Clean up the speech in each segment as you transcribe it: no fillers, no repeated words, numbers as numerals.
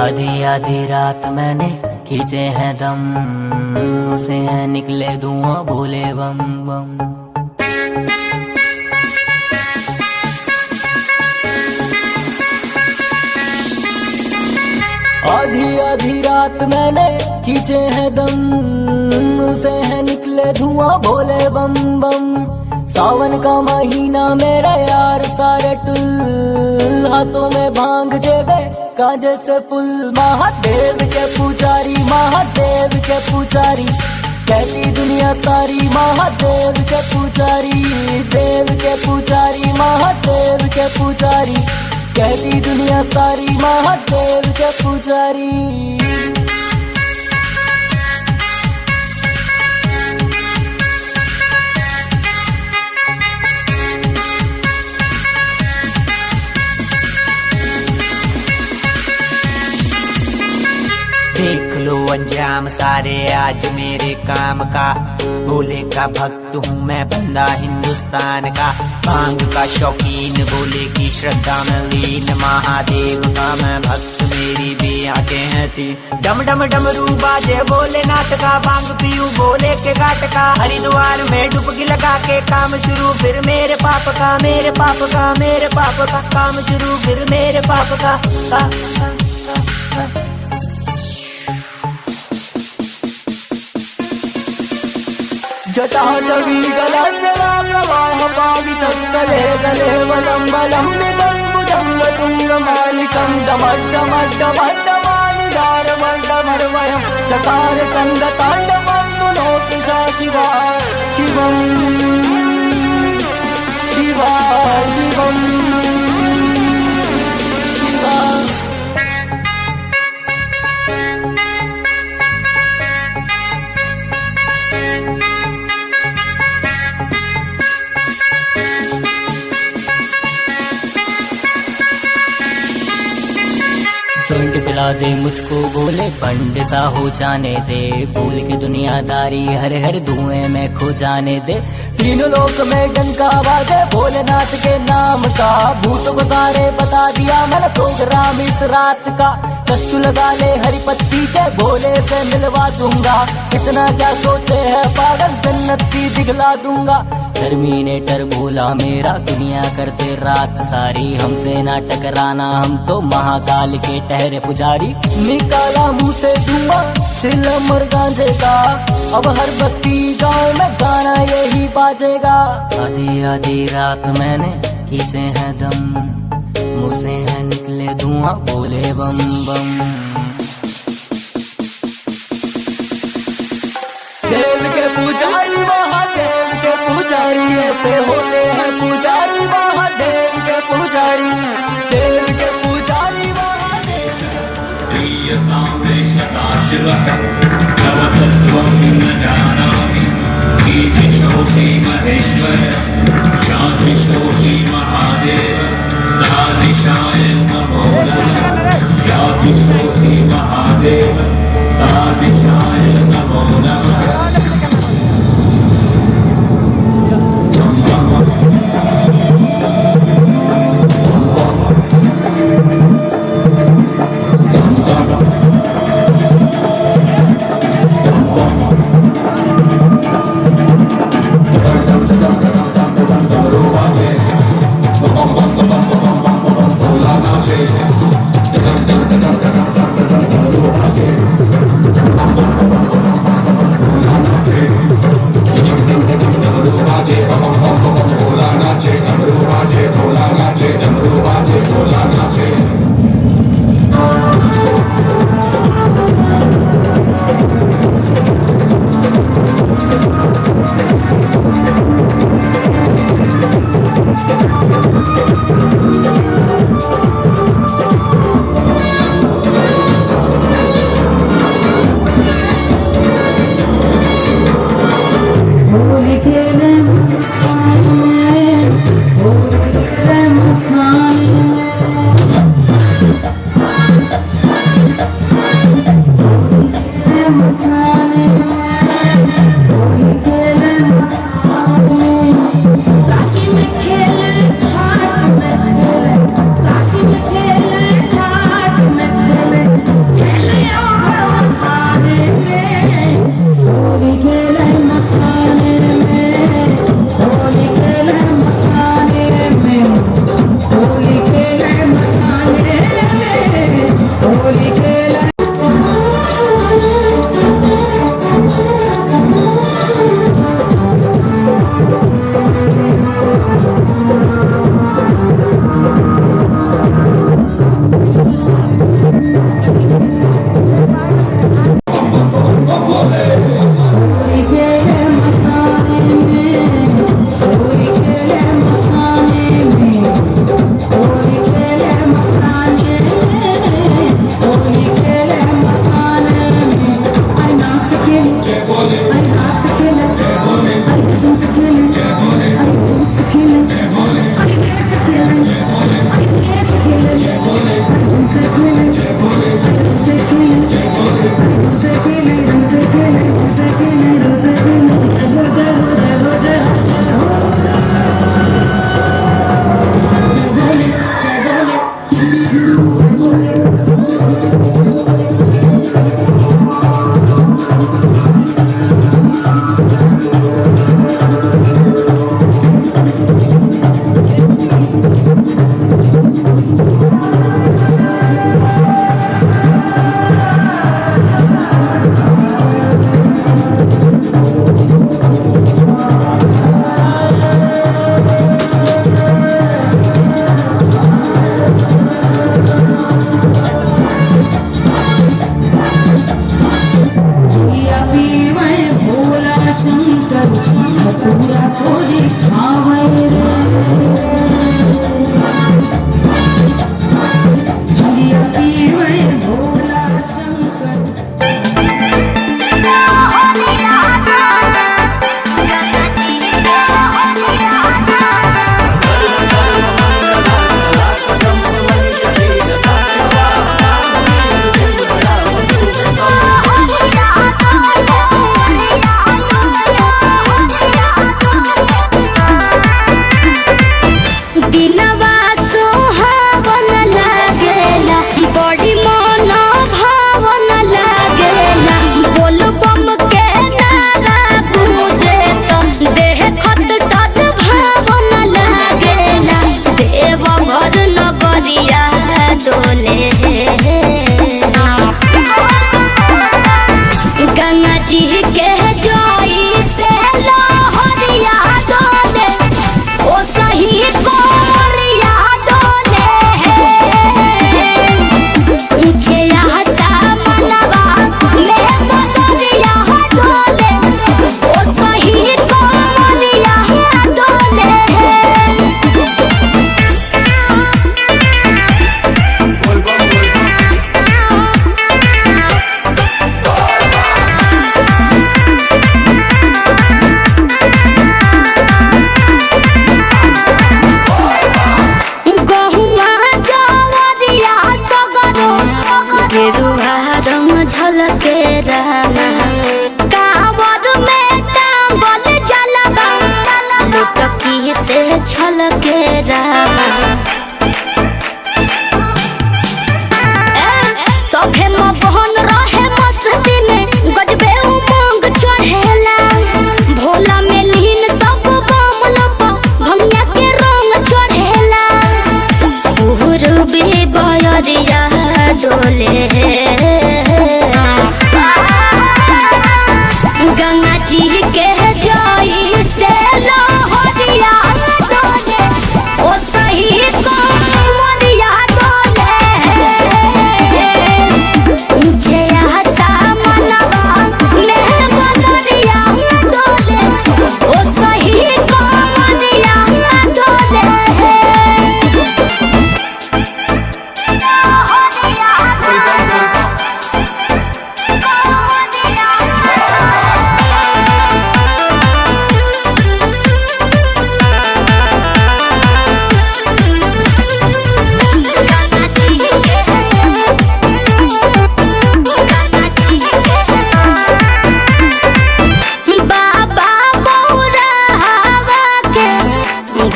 आधी आधी रात मैंने खींचे हैं दम, उसे हैं निकले धुआं भोले बम बम। आधी आधी रात मैंने खींचे हैं दम, उसे हैं निकले धुआं भोले बम बम। सावन का महीना मेरा यार सारे टुल, हाथों में भांग जेबे कांजे से फुल। महादेव के पुजारी, महादेव के पुजारी, कहती दुनिया सारी महादेव के पुजारी। देव के पुजारी, महादेव के पुजारी, कहती दुनिया सारी महादेव के पुजारी। देख लो अंजाम सारे आज मेरे काम का, भोले का भक्त हूँ मैं बंदा हिंदुस्तान का। भांग का शौकीन, भोले की श्रद्धा में लीन, महादेव का मैं भक्त मेरी भी आंखें हैं तीन। डम डम डमरू बाजे भोलेनाथ का, भांग पीऊं भोले के घाट का। हरिद्वार में डुबकी लगा के काम शुरू फिर मेरे पाप का, मेरे पाप का, मेरे पाप का काम शुरू फिर मेरे पाप का। जटाटवी गलांजला प्रवाह पावितस्थले गले वलं बलं विदम्बुजङ्गतुङ्गमालिकं डमड्डमड्डमड्डमालिदारमड्डमर्वयं चकार चण्डताण्डवं पुनोति सा शिवा शिवं शिवा शिवं शिवा। जॉइंट पिला दे मुझको बोले, बंड सा हो जाने दे, भूल के दुनियादारी हर हर धुएं में खो जाने दे। तीनों लोक में डंका बाजे भोलेनाथ के नाम का, भूत बसारे बता दिया मैंने प्रोग्राम इस रात का। कष्ट लगा ले हरी पत्ती के, भोले से मिलवा दूंगा, इतना क्या सोचे है पागल, जन्नत की दिखला दूंगा। टर्मिनेटर भोला मेरा, दुनिया करते रात सारी, हमसे ना टकराना हम तो महाकाल के ठहरे पुजारी। निकाला मुंह से धुआं सिलम और गांजे का, अब हर बस्ती गांव में गाना यही बाजेगा। आधी आधी रात मैंने खींचे हैं दम, मुँह से है निकले धुआं भोले बम बम। देव के पुजारी, महादेव के पुजारी, ऐसे होते हैं पुजारी महादेव के पुजारी। देव के पुजारी महादेव के पुजारी। शिवः तवतत्त्वं न जानामि, ईदिशोऽसि महेश्वर, यादिशोऽसि महादेव, तादिशाय नमो नमः। यादिशोऽसि महादेव, तादिशाय नमो नमः।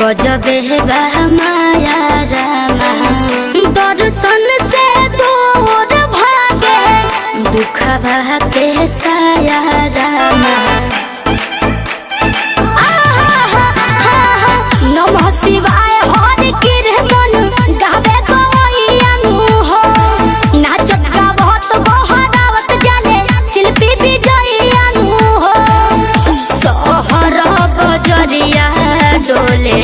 गजबे बा माया रामा दर्शन से दूर भागे दुख भागे साया रामा नमः शिवाय हर कीर्तन गावे गवैयानु हो नाचत गावत बहरावत जाले शिल्पी विजयानु हो सहर बजरिया डोले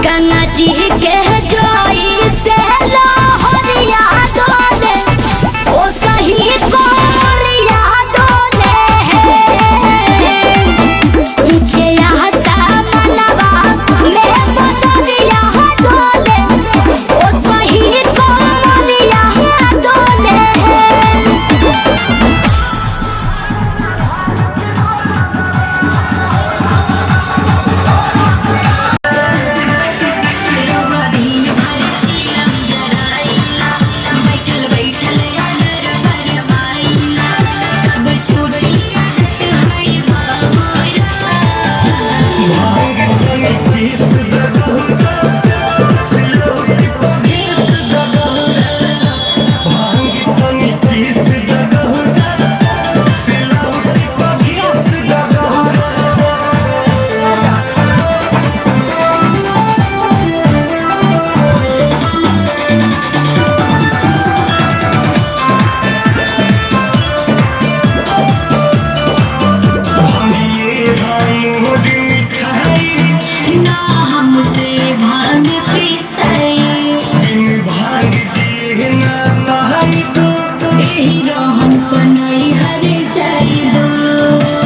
गंगा जी के जोई से लहरिया डोले ओ सही कोरिया डोले ऊंचे सामनवा में बदरिया डोले ओ सही कोरिया डोले रोहन पनई हरे जाई दो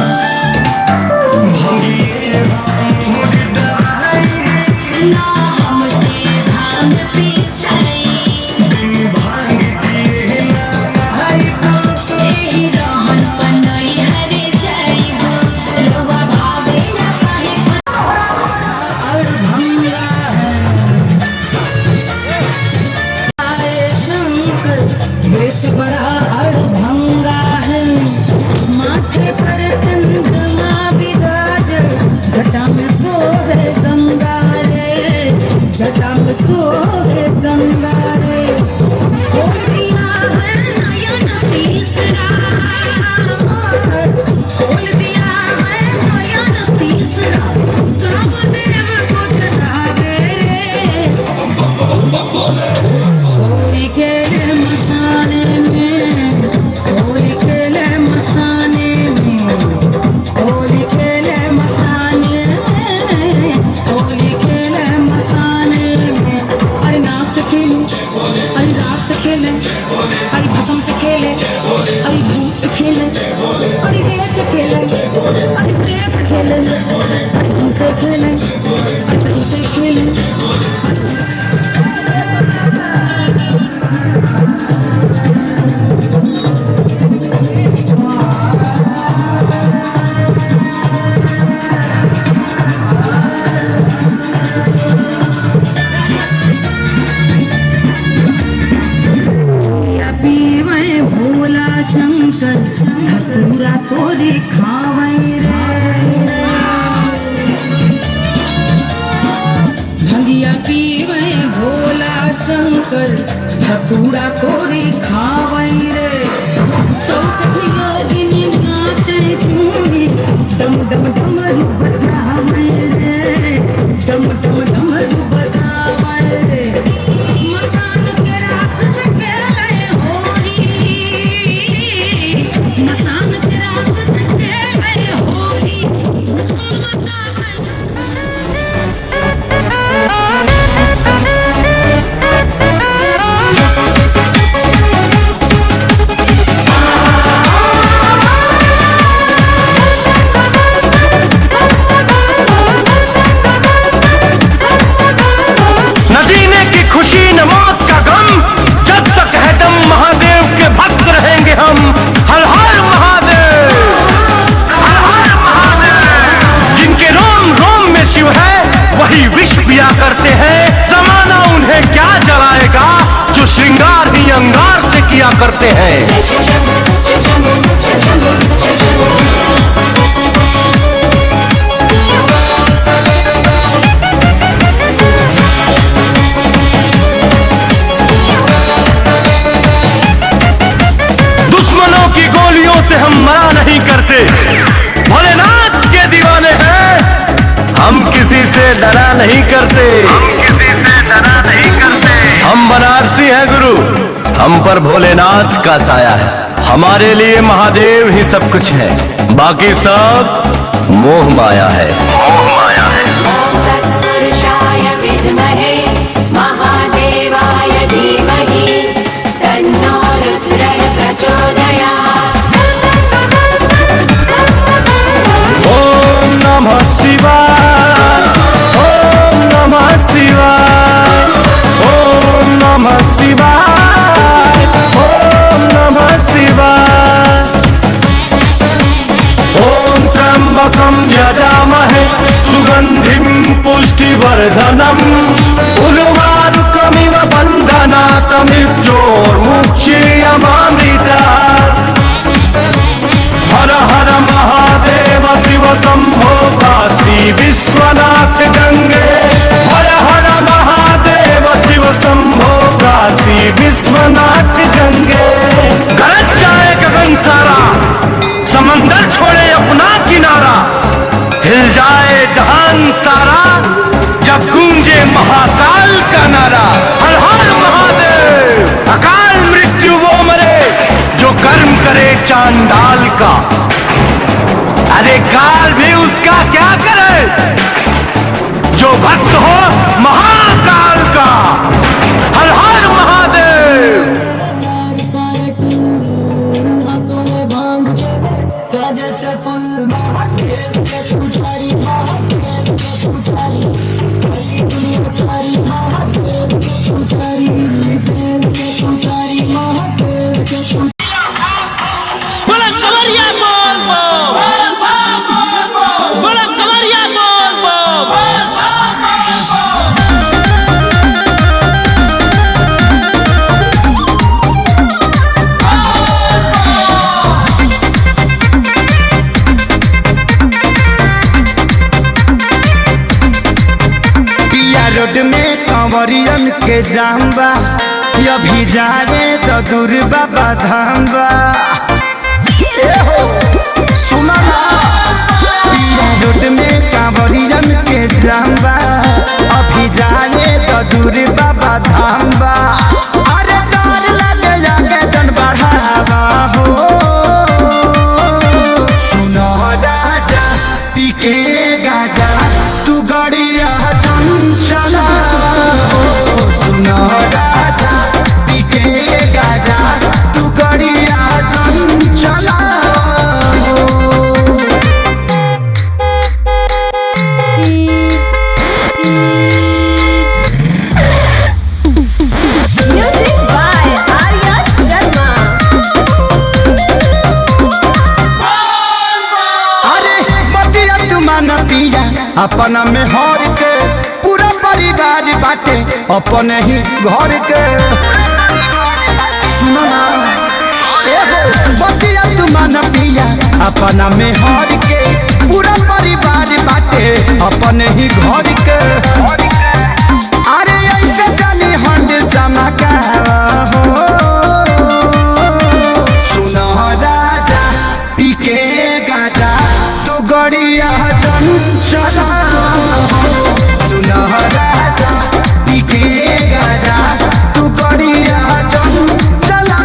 धतूरा कोरी खावई रे 64 योगिनी नाचे पूरी डम डम डमरू बजावई रे डम डम डमरू बजावई रे मसान के रात से खेले होली मसान के रात से खेले होली करते हैं जमाना उन्हें क्या जलाएगा जो श्रृंगार ही अंगार से किया करते हैं। दुश्मनों की गोलियों से हम मरा नहीं करते, भोलेनाथ के दीवाने हैं हम, किसी से डरा नहीं करते, हम बनारसी हैं गुरु, हम पर भोलेनाथ का साया है, हमारे लिए महादेव ही सब कुछ है, बाकी सब मोह माया है। तत्पुरुषाय विद्महे महादेवाय धीमहि तन्नो रुद्रः प्रचोदयात्। ओम नमः शिवाय, ओम नमः शिवाय, ओम नमः शिवाय, ओम नमः शिवाय। ओम त्र्यंबकं यजामहे सुगंधिं पुष्टिवर्धनम् उर्वारुकमिव बन्धनात् मृत्योर्मुक्षीयमामृतात्। हर हर महादेव शिव शंभो काशी विश्वनाथ गंगे, हर हर महादेव शिव शंभो काशी विश्वनाथ गंगे। गरज जाए गगन सारा, समंदर छोड़े अपना किनारा, हिल जाए जहान सारा जब गूंजे महाकाल का नारा। हर हर महादेव। अकाल मृत्यु वो मरे जो कर्म करे चांडाल का, अरे काल भी उसका क्या करे जो भक्त हो महाकाल का। हर हर महादेव। रोड में कंवरियन के जाम्बा, अभी जाने तो दूर बाबा धाम्बा। सुना रोड में कंवरियन के जाम्बा, अभी जाने तो दूर बाबा धाम्बा। अरे डर लगे जाके जन बढ़ावा हो, सुनो राजा पी के गाजा तू गड़िया चला हो, सुनो राजा पी के गाजा तू गड़िया चला हो। माना पिया अपना में हर के पूरा परिवार बाटे अपने ही घर के सुनो ना बतिया तू माना पिया अपना में हर के पूरा परिवार बाटे अपने ही घर के अरे ऐसे जानी हंड चमका सुनो राजा पीके गाजा तू गड़िया चंचला सुनो राजा पीके गाजा तू गड़िया चंचला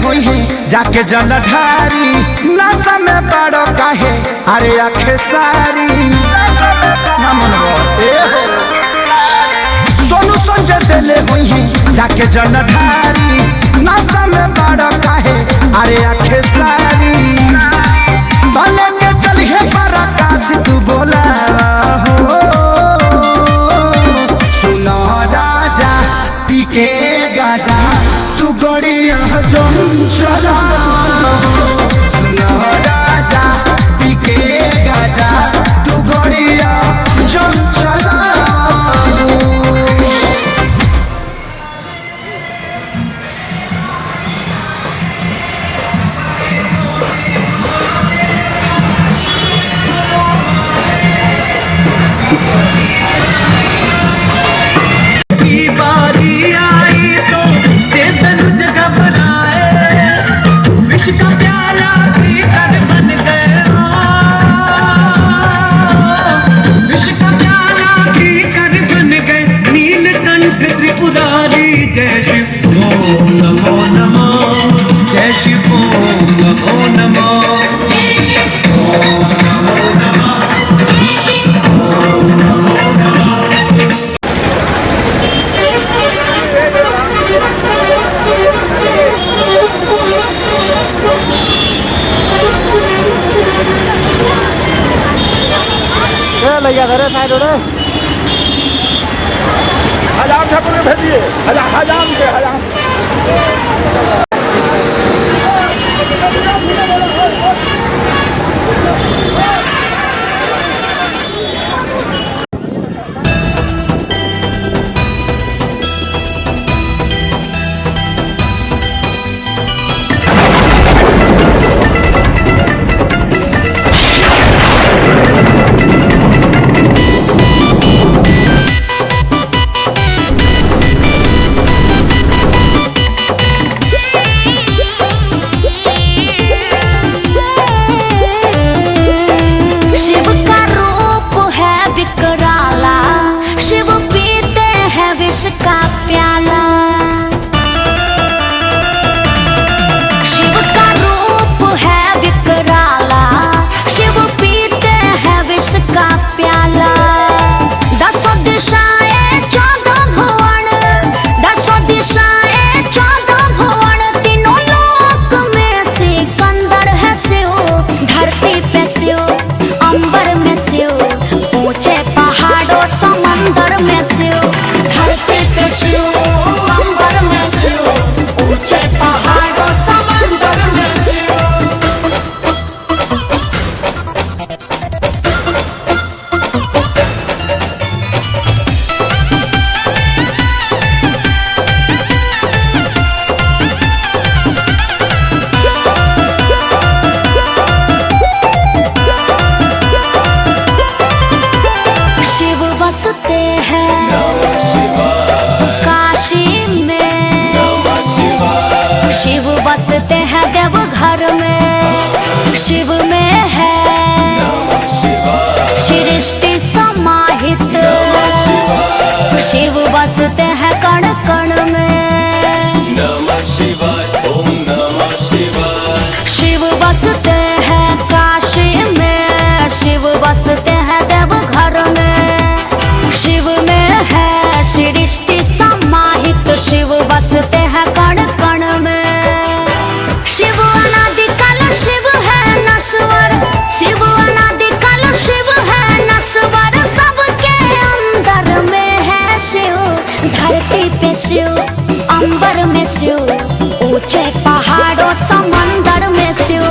हुई है जाके जलधारी नशा में बड़ो काहे अरे आखे सारी सोनू संजय दिले हुई है जाके जलधारी नशा में बड़ो काहे अरे आखे सारी भले के चलिए पराकाश तू बोला हो सुनो राजा पीके गाजा तू गड़िया चला सुनो राजा पीके गाजा तू गड़िया चला जय शिव ओम नमो नमो जय शिव ओम नमो नमो जय शिव ओम नमो नमो जय शिव ओम नमो नमो भैया घर साइड हो रहे हजार ठाकुर के भेजिए हजार रुपये हजार का प्याला शिव का रूप है विकराला शिव पीते हैं विष का प्याला दसों दिशाएं 14 भुवन दसों दिशाएं 14 भुवन तीनों लोक में सिकंदर है शिव धरती पे शिव अंबर में शिव ऊंचे पहाड़ों समंदर में शिव धरती पे शिव अंबर में शिव ऊंचे पहाड़ों समंदर में शिव शिव बसते हैं काशी में शिव बसते हैं देवघर में शिव में है सृष्टि समाहित शिव बसते हैं कण कण में शिव शिव, ऊंचे पहाड़ों समंदर में शिव।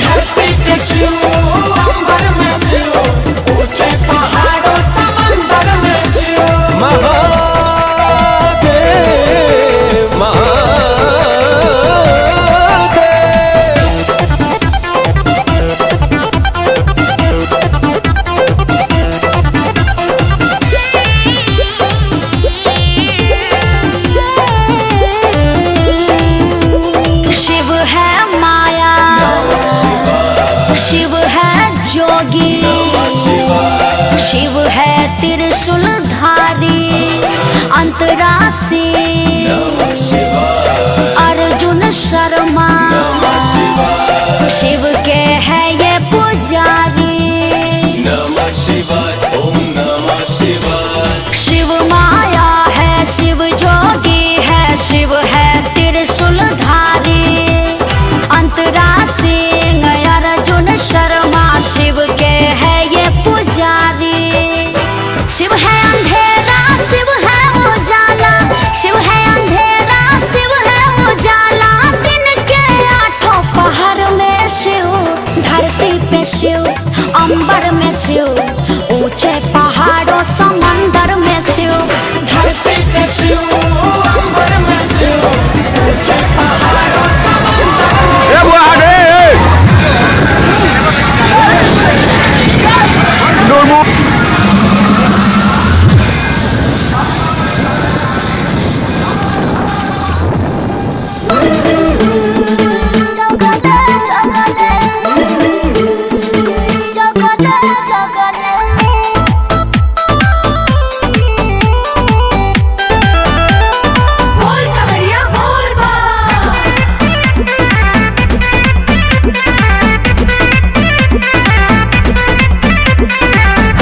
धरती पे शिव, अंबर में शिव, ऊंचे पहाड़ों समंदर में शिव। महादेव महादेव। शिव है माया, शिव है जोगी, शिव है त्रिशूलधारी, अंतरासी अर्जुन शर्मा। शिव के है ये पुजारी। शिव माया है, शिव जोगी है, शिव है त्रिशूलधारी, अंतरासी अर्जुन शर्मा। शिव के है ये पुजारी। शिव है अंधेरा, शिव है उजाला, शिव है अंधेरा, शिव है उजाला। दिन के आठों पहर में शिव, धरती पे शिव, अंबर में शिव, ऊंचे पहाड़ों समंदर में शिव। धरती पे शिव, अंबर में शिव, ऊंचे पहाड़ों समंदर में।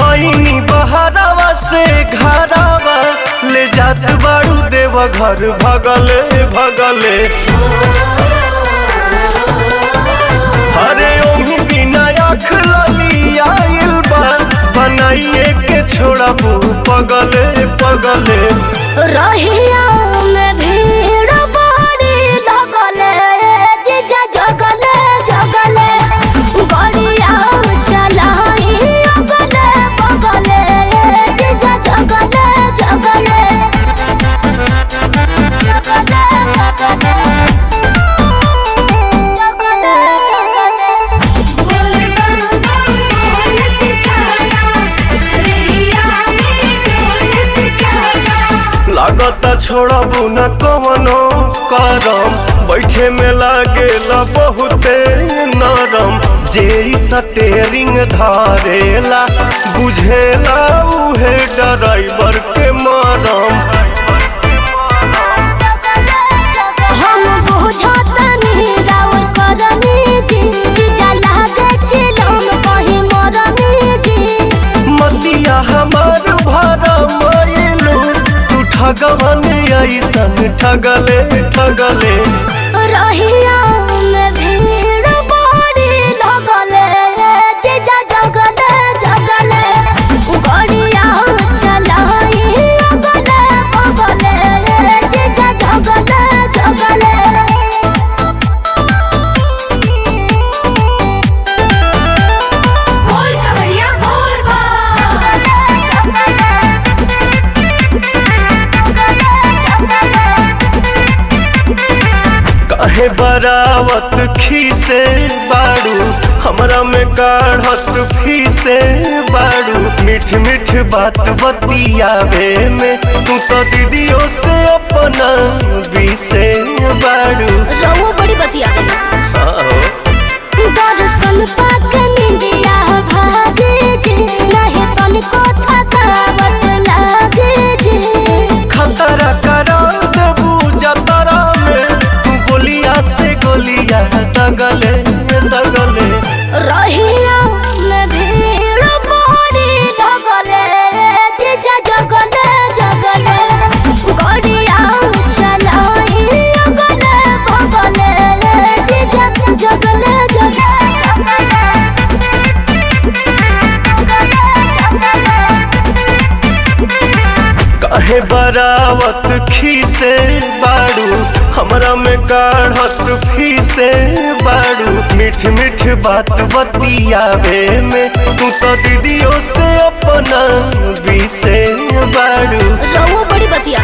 आईनी बहरावा से घरावा ले जात बाड़ू देव घर भगले भगले। अरे ओही बिना आँख लली आइल बा, बनाइए के छोड़ा पगले पगले। रहिया में भीड़ बड़ी लगले, जीजा जगले जगले, गड़िया चलाई अगले बगले, जीजा जगले जगले, जगले जगले, जगले जगले। बोले बम बोलत चला, रहिया में डोलत चला। लागता छोड़बू न कवनो करम, बैठे में लागेला बहुते नरम। जे स्टेरिंग धारेला बुझेला उहे ड्राइवर के मरम। हम बुझतनी राउर करनी जी, जीजा लागे चिलम कहीं मरनी जी। मतिया हमार भरा मायलू, तू ठगवन ऐसन ठगले ठगले। रहिया में भीड़ बड़ी लगले, जीजा जगले जगले, गड़िया चलाई अगले बगले, जीजा जगले जगले। बोल कवरिया बोल बा, जगले काहे बरावत खीसे बाड़ू, हमरा में काढ़त फीसे बाड़ू। मीठ मीठ बात बतियावे में तू तो दीदियों से अपना बीसे बाड़ू। रहुआ बड़ी बतिया दर्शन पाके निंदिया भागे जी, नहीं तनिको थकावट लागे जी। खतरा करा देबू जतरा में, तू गोलिया से गोलिया दगले दगले। रहिया में भीड़ बड़ी लगले, जीजा जगले जगले, गड़िया चलाई अगले बगले, जीजा जगले जगले। काहे बरावत खीसे बाड़ू, हमरा हमरा में काढ़त फीसे बाड़ू, मीठ मीठ बात बतियावे में तू तो दीदियों से अपना बीसे बाड़ू। रहुआ बड़ी बतिया